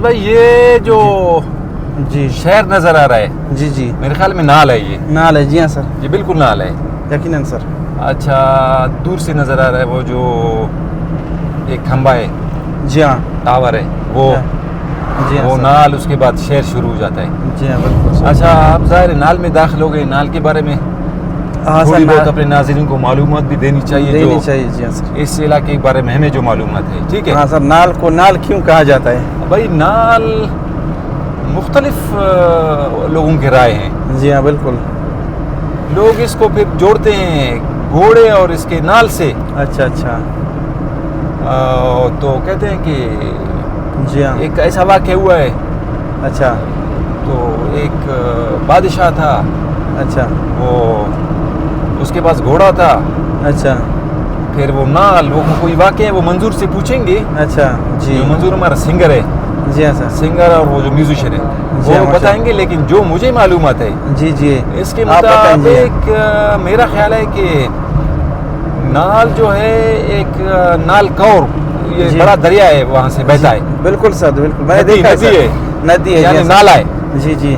بھائی یہ جو جی شہر نظر آ رہا ہے جی جی میرے خیال میں نال ہے یہ نال ہے. جی ہاں سر, یہ بالکل نال ہے. یقیناً سر. اچھا دور سے نظر آ رہا ہے وہ جو ایک کھمبا ہے, جی ہاں ٹاور ہے وہ, جی ہاں وہ سر. نال اس کے بعد شہر شروع ہو جاتا ہے. جی ہاں بالکل سر. اچھا آپ ظاہر نال میں داخل ہو گئے, نال کے بارے میں تھوڑی بہت اپنے ناظرین کو معلومات بھی دینی چاہیے جو جی ہاں سر. اس علاقے کے بارے میں ہمیں جو معلومات ہے. ٹھیک ہے ہاں سر, نال کو نال کیوں کہا جاتا ہے؟ بھائی نال مختلف لوگوں کے رائے ہیں. جی ہاں بالکل. لوگ اس کو پھر جوڑتے ہیں گھوڑے اور اس کے نال سے, اچھا اچھا. تو کہتے ہیں کہ جی ہاں. ایک ایسا واقعہ ہوا ہے. اچھا تو ایک بادشاہ تھا, اچھا وہ اس کے پاس گھوڑا تھا. اچھا پھر وہ نال, وہ کوئی واقعہ ہے وہ منظور سے پوچھیں گے. اچھا. جی جو منظور ہمارا سنگر ہے, جی ہاں سر. سنگر اور وہ جو میوزیشین ہے جی ہاں, وہ بتائیں گے. لیکن جو مجھے معلومات ہے جی جی اس کے آپ بتائیں. جی مطابق میرا خیال ہے کہ نال جو ہے ایک نال کور, یہ جی. بڑا دریا ہے وہاں سے بہتا ہے. بالکل سر بالکل, میں نے ندی دیکھا ندی ہے, ندی ہے یعنی جی ہاں نالا ہے. سر. جی جی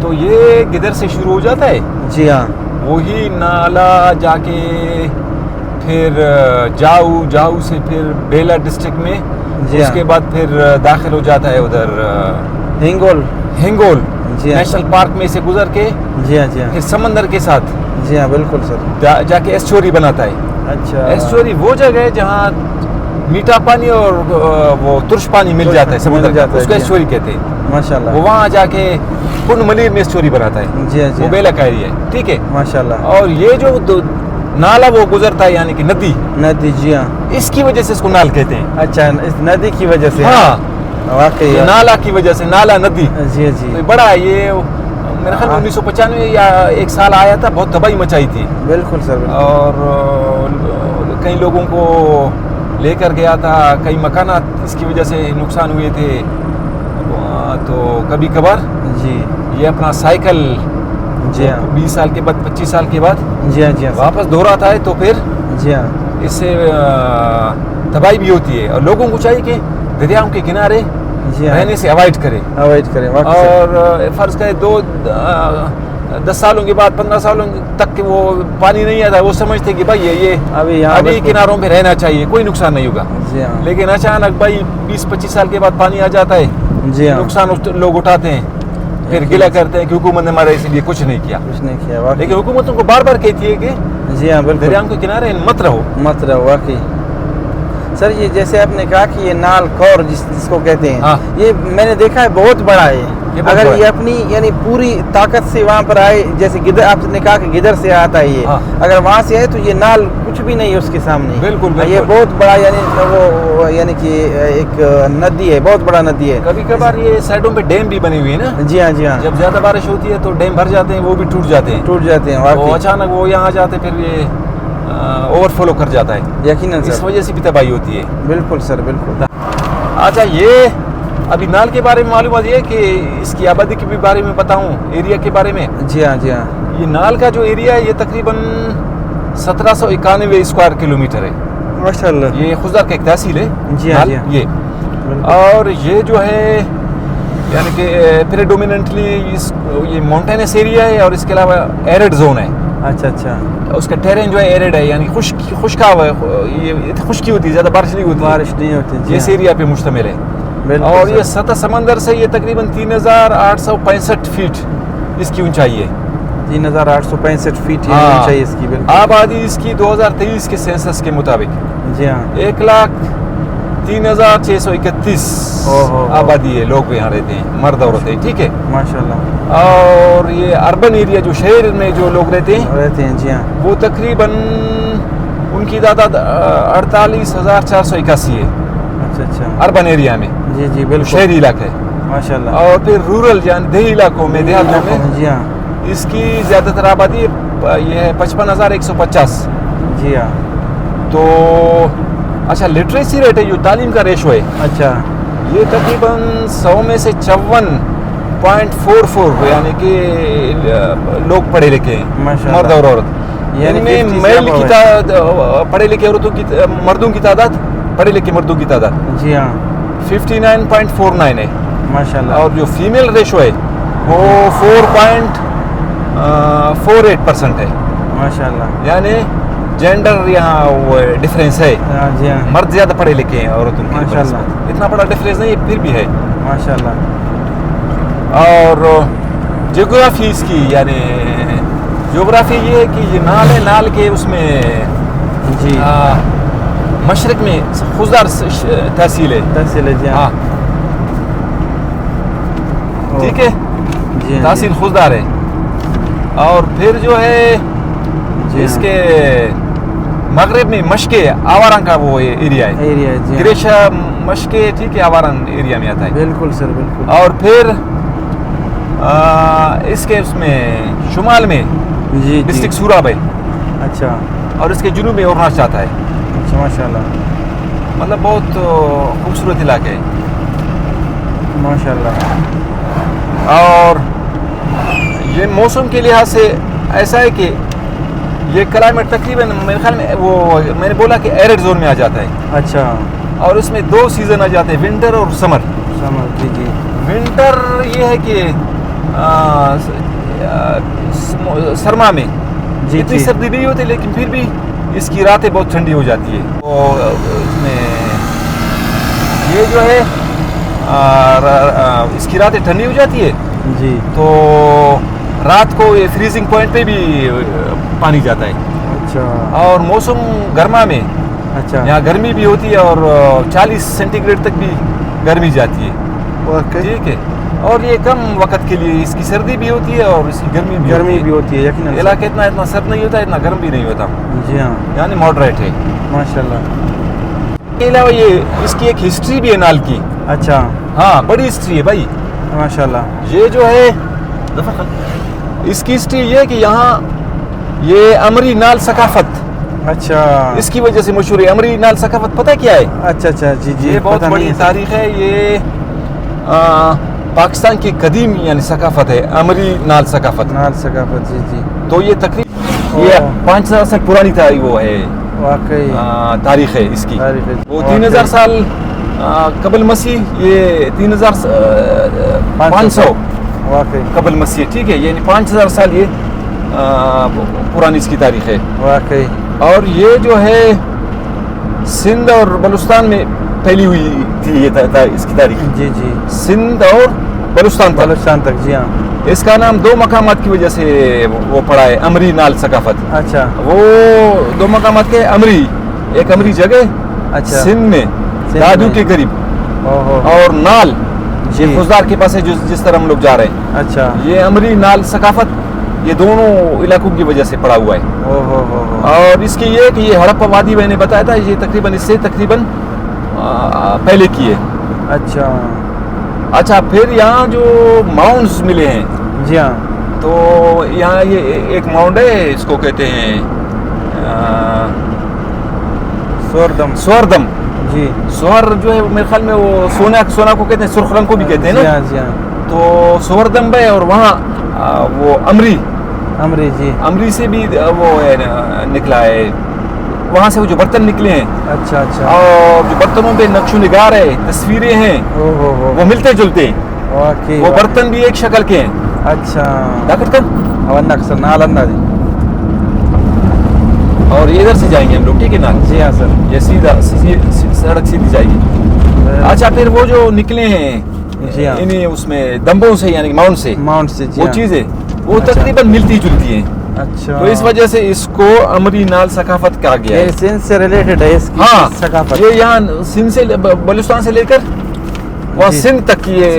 تو یہ کدھر سے شروع ہو جاتا ہے؟ جی ہاں. وہی نالا جا کے پھر جاؤ سے پھر بیلا ڈسٹرکٹ میں, جی اس ہاں. کے بعد پھر داخل ہو جاتا ہے ادھر ہنگول. ہنگول جی ہاں. نیشنل پارک میں سے گزر کے جی ہاں جی ہاں. پھر سمندر کے ساتھ جی ہاں بالکل سر. جا کے ایسچوری بناتا ہے. اچھا. ایسچوری وہ جگہ ہے جہاں میٹھا پانی اور وہ ترش پانی مل جاتا ہے سمندر کا, اس کو ایسچوری کہتے ہیں. ماشاء اللہ. وہ وہاں جا کے پن ملیر میں ایسچوری بناتا ہے. جی ہاں جی وہ ہاں. بیلا کا ایریا ہے. ٹھیک ہے ماشاء اللہ. اور یہ جو نالا وہ گزرتا ہے یعنی کہ ندی, ندی. جی ہاں. اس کی وجہ سے اس کو نال کہتے ہیں. اچھا, اس ندی کی وجہ سے. ہاں واقعی یہ نالا کی وجہ سے, نالا ندی. جی جی تو بڑا یہ میرے خیال 1995 یا ایک سال آیا تھا, بہت تباہی مچائی تھی. بالکل سر بالکل. اور کئی لوگوں کو لے کر گیا تھا, کئی مکانات اس کی وجہ سے نقصان ہوئے تھے. تو کبھی کبھار جی یہ اپنا سائیکل جی ہاں. 20 سال کے بعد 25 سال کے بعد جی ہاں جی ہاں. واپس دہراتا ہے. تو پھر جی ہاں. اس سے تباہی بھی ہوتی ہے, اور لوگوں کو چاہیے کہ دریاؤں کے کنارے جی ہاں. رہنے سے اوائڈ کرے. اوائڈ کریں. اور فرض کرے 10 سالوں کے بعد 15 سالوں تک وہ پانی نہیں آتا, وہ سمجھتے کہ بھائی یہ ابھی کناروں پہ رہنا چاہیے, کوئی نقصان نہیں ہوگا. جی ہاں. لیکن اچانک بھائی 20-25 سال کے بعد پانی آ جاتا ہے, جی ہاں. نقصان لوگ اٹھاتے ہیں, پھر گلہ کرتے ہیں کہ حکومت نے ہمارے اس لیے کچھ نہیں کیا. لیکن حکومتوں کو بار بار کہتی ہے کہ جی ہاں بالکل دریاؤں کے کنارے مت رہو. واقعی سر, یہ جیسے آپ نے کہا کہ یہ نال کور جس کو کہتے ہیں, یہ میں نے دیکھا ہے بہت بڑا ہے. اگر یہ اپنی یعنی پوری طاقت سے وہاں پر آئے, جیسے گدر آپ نے کہا کہ گدر سے آتا ہے یہ, اگر وہاں سے آئے تو یہ نال کچھ بھی نہیں اس کے سامنے. بالکل یہ بہت بڑا یعنی کہ ایک ندی ہے, بہت بڑا ندی ہے. کبھی کبھار یہ سائڈوں پہ ڈیم بھی بنے ہوئے ہیں نا. جی ہاں جی ہاں. جب زیادہ بارش ہوتی ہے تو ڈیم بھر جاتے ہیں, وہ بھی ٹوٹ جاتے ہیں. وہ اچانک وہ یہاں جاتے پھر یہ اوور فلو کر جاتا ہے. یقیناً اس وجہ سے بھی تباہی ہوتی ہے. بالکل سر بالکل. اچھا یہ ابھی نال کے بارے میں معلومات یہ کہ اس کی آبادی کے بھی بارے میں بتاؤں, ایریا کے بارے میں. جی ہاں جی ہاں. یہ نال کا جو ایریا ہے یہ تقریباً 1791 اسکوائر کلومیٹر ہے. ماشاء اللہ. یہ خزدار کا ایک تحصیل ہے. جی ہاں جی ہاں. یہ اور یہ جو ہے یعنی کہ پریڈومیننٹلی یہ ماؤنٹینس ایریا ہے, اور اس کے علاوہ ایرڈ زون ہے. اچھا اچھا. اس کا ٹیرین جو ہے ایرڈ ہے, یعنی خشکا ہوا ہے, یہ خشکی ہوتی ہے, زیادہ بارش نہیں ہوتی. اس ایریا پہ مشتمل ہے. اور یہ سطح سمندر سے یہ تقریباً 3865 فیٹ اس کی اونچائی ہے. 3865 فیٹ اونچائی اس کی. آبادی اس کی 2023 کے سینسس کے مطابق جی ہاں 1,03,631 آبادی ہے. لوگ یہاں رہتے ہیں, مرد عورتیں. ٹھیک ہے ماشاء اللہ. اور یہ اربن ایریا جو شہر میں جو لوگ رہتے ہیں جی ہاں, وہ تقریباً ان کی تعداد 48,481 ہے. اچھا اچھا. اربن ایریا میں. جی جی بالکل. شہری علاقہ ہے ماشاء اللہ. اور پھر رورل یعنی دیہی علاقوں میں, دیہاتوں میں جی ہاں اس کی زیادہ تر آبادی یہ ہے 55,150. جی ہاں. تو اچھا لٹریسی ریٹ ہے, جو تعلیم کا ریشو ہے, اچھا یہ تقریباً 100 میں سے 54.44 یعنی کہ لوگ پڑھے لکھے ہیں, مرد اور عورت. یعنی میں میل کی پڑھے لکھے عورتوں کی مردوں کی تعداد, پڑھے لکھے مردوں کی تعداد جی ہاں 59.49 ہے. ماشاءاللہ. اور جو فیمیل ریشو ہے وہ 4.48% ہے. ماشاءاللہ. یعنی جینڈر یہاں وہ ڈفرینس ہے. جی ہاں. مرد زیادہ پڑھے لکھے ہیں عورتوں کے ماشاءاللہ. اتنا بڑا ڈفرینس نہیں پھر بھی ہے. ماشاءاللہ. اور جیوگرافی اس کی یعنی جغرافی یہ ہے کہ یہ نال ہے. نال کے اس میں جی مشرق میں خضدار تحصیل ہے. تحصیل ہے. جی ہاں. ٹھیک ہے. جی تحصیل خضدار ہے. اور پھر جو ہے اس کے مغرب میں مشکے آواران کا وہ ایریا ہے. گریشا مشکے ٹھیک ہے آواران ایریا میں آتا ہے. بالکل سر بالکل. اور پھر اس کے اس میں شمال میں جی ڈسٹرکٹ سوراب ہے. اچھا. اور اس کے جنوب میں اروناچل آتا ہے. اچھا ماشاءاللہ. مطلب بہت خوبصورت علاقے ہے ماشاءاللہ. اور یہ موسم کے لحاظ سے ایسا ہے کہ یہ کلائمیٹ تقریباً میرے خیال میں وہ میں نے بولا کہ ایرڈ زون میں آ جاتا ہے. اچھا. اور اس میں 2 سیزن آ جاتے ہیں ونٹر اور سمر. جی جی. ونٹر یہ ہے کہ سرما میں اتنی سردی نہیں ہوتی لیکن پھر بھی اس کی راتیں بہت ٹھنڈی ہو جاتی ہے. اس میں یہ جو ہے اس کی راتیں ٹھنڈی ہو جاتی ہے. جی. تو رات کو یہ فریزنگ پوائنٹ پہ بھی پانی جاتا ہے. اچھا. اور موسم گرما میں اچھا یہاں گرمی بھی ہوتی ہے اور 40 سینٹی گریڈ تک بھی گرمی جاتی ہے. ٹھیک ہے. اور یہ کم وقت کے لیے اس کی سردی بھی ہوتی ہے اور اس کی گرمی بھی ہوتی ہے. یقیناً. علاقہ اتنا سرد نہیں ہوتا اتنا گرم بھی نہیں ہوتا. جی ہاں. یعنی ماڈریٹ ہے. ماشاءاللہ. اس کے علاوہ یہ اس کی ایک ہسٹری بھی ہے نال کی. اچھا. ہاں بڑی ہسٹری ہے بھائی. ماشاءاللہ. یہ جو ہے اس کی ہسٹری یہ ہے کہ یہاں یہ امری نال ثقافت اچھا اس کی وجہ سے مشہور ہے. امری نال ثقافت پتہ کیا ہے؟ اچھا اچھا. جی جی. یہ بہت بڑی تاریخ ہے. یہ پاکستان کی قدیم یعنی ثقافت ہے امری نال ثقافت. جی جی. تو یہ تقریباً یہ 5000 سے پرانی تاریخ وہ ہے. واقعی تاریخ ہے اس کی. وہ 3000 سال قبل مسیح. یہ 3500 واقعی قبل مسیح. ٹھیک ہے. یعنی 5000 سال یہ پرانی اس کی تاریخ ہے. واقعی. اور یہ جو ہے سندھ اور بلوچستان میں پھیلی ہوئی تھی یہ اس کی تاریخ. جی جی. سندھ اور بلوچستان تک. جی ہاں. اس کا نام 2 مقامات کی وجہ سے وہ پڑا ہے امری نال ثقافت. اچھا. وہ 2 مقامات کے امری ایک امری جگہ اچھا سندھ میں دادو کے قریب اور نال یہ خضدار کے پاس ہے جس طرح ہم لوگ جا رہے ہیں. اچھا. یہ امری نال ثقافت یہ دونوں علاقوں کی وجہ سے پڑا ہوا ہے. اور اس کی یہ کہ یہ ہڑپا وادی میں نے بتایا تھا یہ تقریباً اس سے پہلے کی ہے. اچھا. پھر یہاں جو ماؤنٹس ملے ہیں. جی ہاں. تو یہاں یہ ایک ماؤنٹ ہے اس کو کہتے ہیں سوردم. جی. سور جو ہے میرے خیال میں وہ سونا کو کہتے ہیں. سرخ رنگ کو بھی کہتے ہیں نا. جی ہاں. تو سوردم ہے اور وہاں وہ امری جی. امری سے بھی وہ نکلا ہے. وہاں سے وہ جو برتن نکلے ہیں. اچھا اچھا. اور جو برتنوں پہ نقش و نگار ہے تصویریں ہیں وہ ملتے جلتے ہیں. وہ برتن بھی ایک شکل کے ہیں. اچھا. اور ادھر سے جائیں گے ہم لوگ. ٹھیک ہے نا. جی ہاں سر. یہ سیدھا سڑک سیدھی جائے گی. اچھا. پھر وہ جو نکلے ہیں جی ہاں اس میں دمبوں سے یعنی ماؤنٹ سے وہ چیزیں وہ تقریباً ملتی جلتی ہیں. اچھا. تو اس وجہ سے اس کو امری نال ثقافت کہا گیا ہے. سندھ سے ریلیٹڈ ہے اس کی ثقافت. یہ یہاں سندھ سے بلوچستان سے لے کر وہاں سندھ تک یہ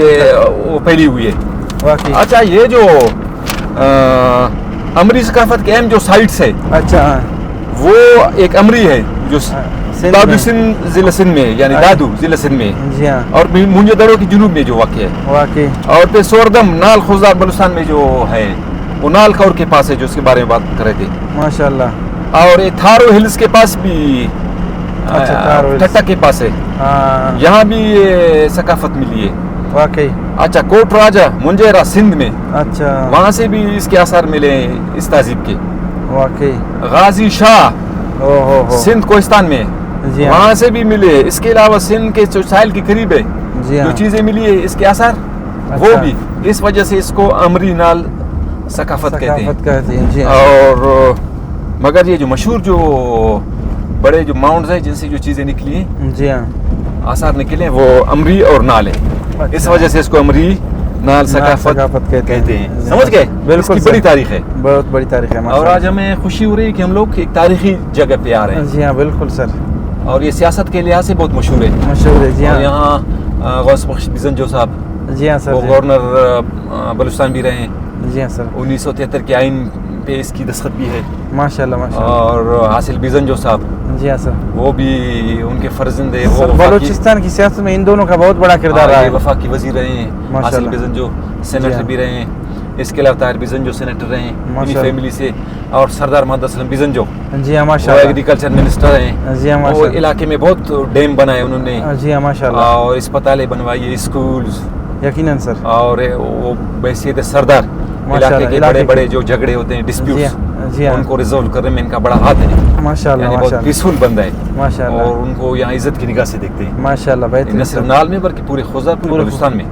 پھیلی ہوئی ہے. اچھا. یہ جو امری ثقافت کے اہم جو سائٹس ہے. اچھا. وہ ایک امری ہے جو دادو سندھ ضلع سندھ میں یعنی دادو ضلع سندھ میں. جی ہاں. اور مونجہ دڑو کی جنوب میں جو واقع ہے. اور پھر سوردم نال خضدار بلوچستان میں جو ہے وہ نال کور کے پاس ہے جو اس کے بارے میں بات کر رہے تھے. ماشاءاللہ. اور یہ تھارو ہلز کے پاس بھی ٹھٹا کے پاس ہے. یہاں بھی یہ ثقافت ملی ہے. واقعی. اچھا. کوٹ راجہ منجیرا سندھ میں. اچھا. وہاں سے بھی اس کے آثار ملے ہیں اس تہذیب کے. واقعی. غازی شاہ سندھ کوہستان میں جی ہاں وہاں سے بھی ملے. اس کے علاوہ سندھ کے جو ساحل کے قریب ہے جی جو ہاں چیزیں ملی ہے اس کے آثار وہ بھی اس وجہ سے اس کو امری نال ثقافت کہتے ہیں. کہتے ہیں جی ہاں اور مگر یہ جو مشہور جو بڑے جو ماؤنٹس ہیں جن سے جو چیزیں نکلی ہیں جی ہاں آثار نکلے ہیں وہ امری اور نال ہے. اس وجہ سے اس کو امری نال ثقافت کہتے ہیں. سمجھ گئے؟ بالکل اس کی سر. بڑی تاریخ ہے. بہت بڑی تاریخ ہے اور آج ہمیں خوشی ہو رہی ہے کہ ہم لوگ ایک تاریخی جگہ پہ آ رہے ہیں. جی ہاں بالکل سر. اور یہ سیاست کے لحاظ سے بہت مشہور ہے. مشہور ہے جی اور ہاں. یہاں غوث بخش بزنجو صاحب جی ہاں سر. وہ گورنر بلوچستان بھی رہے ہیں. جی ہاں سر. 1973 کے آئین پہ اس کی دستخط بھی ہے. ماشاء اللہ ماشاء اللہ. اور حاصل بزنجو صاحب جی ہاں سر. وہ بھی ان کے فرزند ہے. سر بلوچستان کی سیاست میں ان دونوں کا بہت بڑا کردار رہا ہے. وفاقی وزیر رہے ہیں. حاصل بزنجو سینیٹر بھی رہے ہیں. اس کے علاوہ طاہر بزنجو سینیٹر رہے ہیں انہی فیملی سے. اور سردار محمد اسلم بزنجو جی ہاں ماشاء وہ اللہ. ایگریکلچر منسٹر ہیں. جی ہاں وہ علاقے میں بہت ڈیم بنائے انہوں نے. جی ہاں ماشاء اللہ. اور اسپتالیں بنوائی, اسکولز. یقیناً سر. اور وہ بحیثیت سردار علاقے کے بڑے بڑے جو جھگڑے ہوتے ہیں ڈسپیوٹس ان کو ریزولو کرنے میں ان کا بڑا ہاتھ ہے. ماشاء اللہ. یعنی بہت پیسفل بندہ ہے. ماشاء اللہ. اور ان کو یہاں عزت کی نگاہ سے دیکھتے ہیں. ماشاء اللہ. نہ صرف نال میں بلکہ پورے خوزہ پورے بلوچستان میں.